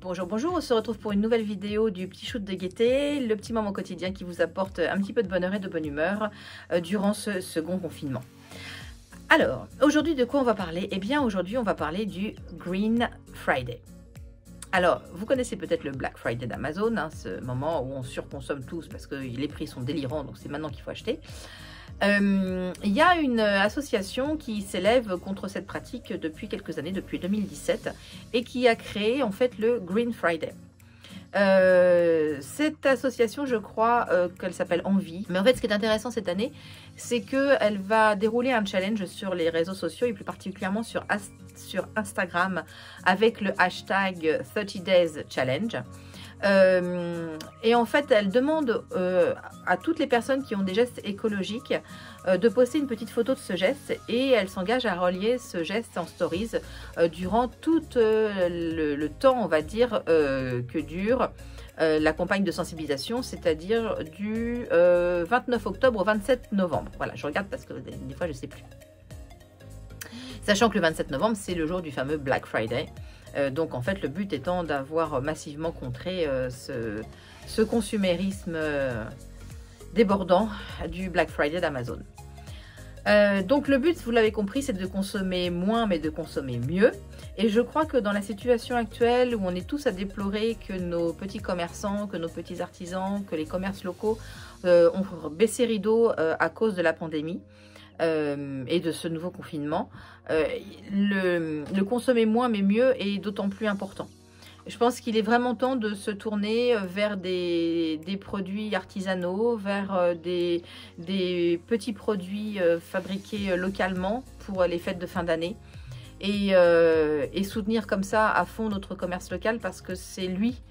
Bonjour, bonjour, on se retrouve pour une nouvelle vidéo du petit shoot de gaieté, le petit moment quotidien qui vous apporte un petit peu de bonheur et de bonne humeur durant ce second confinement. Alors, aujourd'hui de quoi on va parler? Eh bien aujourd'hui on va parler du Green Friday. Alors, vous connaissez peut-être le Black Friday d'Amazon, hein, ce moment où on surconsomme tous parce que les prix sont délirants, donc c'est maintenant qu'il faut acheter. Il y a une association qui s'élève contre cette pratique depuis quelques années, depuis 2017, et qui a créé en fait le Green Friday. Cette association, je crois qu'elle s'appelle Envie. Mais en fait, ce qui est intéressant cette année, c'est qu'elle va dérouler un challenge sur les réseaux sociaux et plus particulièrement sur Instagram avec le hashtag 30 Days Challenge. Et en fait, elle demande à toutes les personnes qui ont des gestes écologiques de poster une petite photo de ce geste et elle s'engage à relier ce geste en stories durant tout le temps, on va dire, que dure la campagne de sensibilisation, c'est-à-dire du 29 octobre au 27 novembre. Voilà, je regarde parce que des fois, je ne sais plus. Sachant que le 27 novembre, c'est le jour du fameux Black Friday. Donc en fait le but étant d'avoir massivement contré ce consumérisme débordant du Black Friday d'Amazon. Donc le but, vous l'avez compris, c'est de consommer moins mais de consommer mieux. Et je crois que dans la situation actuelle où on est tous à déplorer que nos petits commerçants, que nos petits artisans, que les commerces locaux ont baissé rideau à cause de la pandémie, et de ce nouveau confinement, le consommer moins mais mieux est d'autant plus important. Je pense qu'il est vraiment temps de se tourner vers des produits artisanaux, vers des petits produits fabriqués localement pour les fêtes de fin d'année et soutenir comme ça à fond notre commerce local parce que c'est lui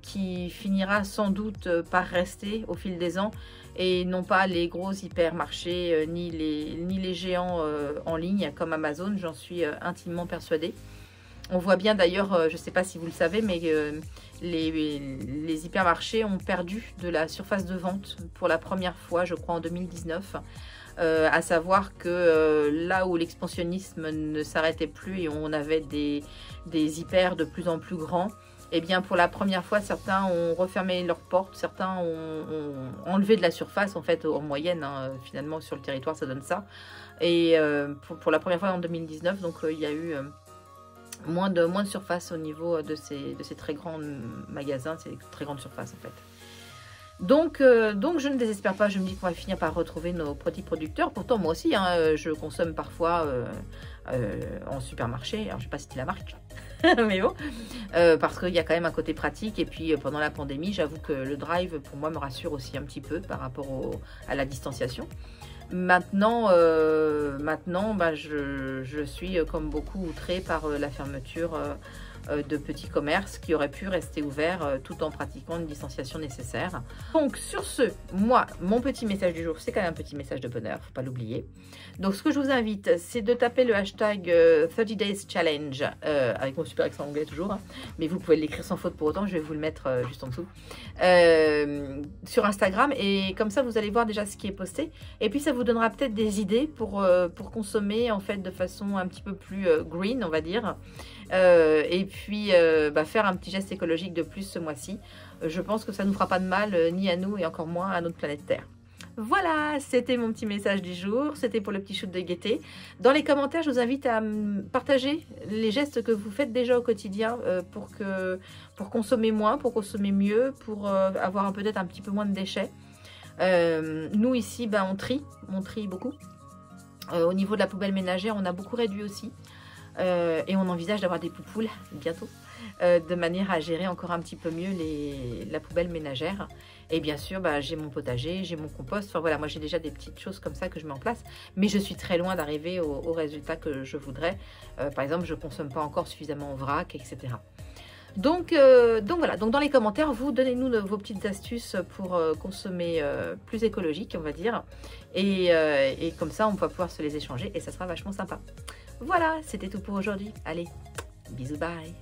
qui finira sans doute par rester au fil des ans et non pas les gros hypermarchés ni les géants en ligne comme Amazon, j'en suis intimement persuadée. On voit bien d'ailleurs, je ne sais pas si vous le savez, mais les hypermarchés ont perdu de la surface de vente pour la première fois, je crois en 2019. À savoir que là où l'expansionnisme ne s'arrêtait plus et on avait des hyper de plus en plus grands, eh bien pour la première fois certains ont refermé leurs portes, certains ont enlevé de la surface en fait en moyenne, hein, finalement sur le territoire ça donne ça. Et pour la première fois en 2019, donc il y a eu moins de surface au niveau de ces très grands magasins, ces très grandes surfaces en fait. Donc je ne désespère pas, je me dis qu'on va finir par retrouver nos petits producteurs. Pourtant moi aussi, hein, je consomme parfois en supermarché, alors je ne vais pas citer la marque, mais bon, parce qu'il y a quand même un côté pratique. Et puis pendant la pandémie, j'avoue que le drive pour moi me rassure aussi un petit peu par rapport à la distanciation. Maintenant, bah, je suis comme beaucoup outrée par la fermeture de petits commerces qui auraient pu rester ouverts tout en pratiquant une distanciation nécessaire. Donc sur ce, moi, mon petit message du jour, c'est quand même un petit message de bonheur, faut pas l'oublier. Donc ce que je vous invite, c'est de taper le hashtag 30 Days Challenge, avec mon super accent anglais toujours, hein, mais vous pouvez l'écrire sans faute pour autant, je vais vous le mettre juste en dessous, sur Instagram, et comme ça vous allez voir déjà ce qui est posté, et puis ça vous donnera peut-être des idées pour consommer en fait de façon un petit peu plus green, on va dire. Et puis faire un petit geste écologique de plus ce mois-ci. Je pense que ça ne nous fera pas de mal, ni à nous et encore moins à notre planète Terre. Voilà, c'était mon petit message du jour, c'était pour le petit shoot de gaieté. Dans les commentaires, je vous invite à partager les gestes que vous faites déjà au quotidien pour consommer moins, pour consommer mieux, pour avoir peut-être un petit peu moins de déchets. Nous ici, on trie beaucoup. Au niveau de la poubelle ménagère, on a beaucoup réduit aussi. Et on envisage d'avoir des poupoules bientôt, de manière à gérer encore un petit peu mieux la poubelle ménagère. Et bien sûr, j'ai mon potager, j'ai mon compost. Enfin voilà, moi j'ai déjà des petites choses comme ça que je mets en place, mais je suis très loin d'arriver au résultat que je voudrais. Par exemple, je ne consomme pas encore suffisamment en vrac, etc. Donc voilà, donc dans les commentaires, vous donnez-nous vos petites astuces pour consommer plus écologique, on va dire. Et comme ça, on va pouvoir se les échanger et ça sera vachement sympa. Voilà, c'était tout pour aujourd'hui. Allez, bisous, bye!